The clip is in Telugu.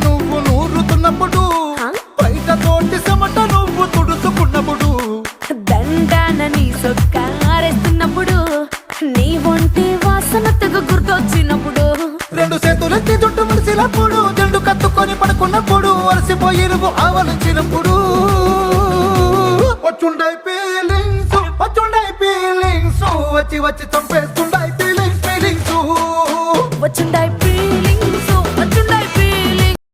నువ్వు నూరుతున్నప్పుడు, బయట తోటి చెమట నువ్వు తుడుచుకున్నప్పుడు, దండాన నీ సొక్కారేస్తున్నప్పుడు, నీ ఒంటి వాసన తెగ గుర్తొచ్చినప్పుడు, రెండు చేతులెత్తి జుట్టు ముడిసినప్పుడు, జండు కత్తుకొని పడుకున్నప్పుడు, అలసిపోయి నువ్వు ఆవలించినప్పుడు, వచ్చుండై ఫీలింగ్స్ వచ్చి వచ్చి చంపేస్తు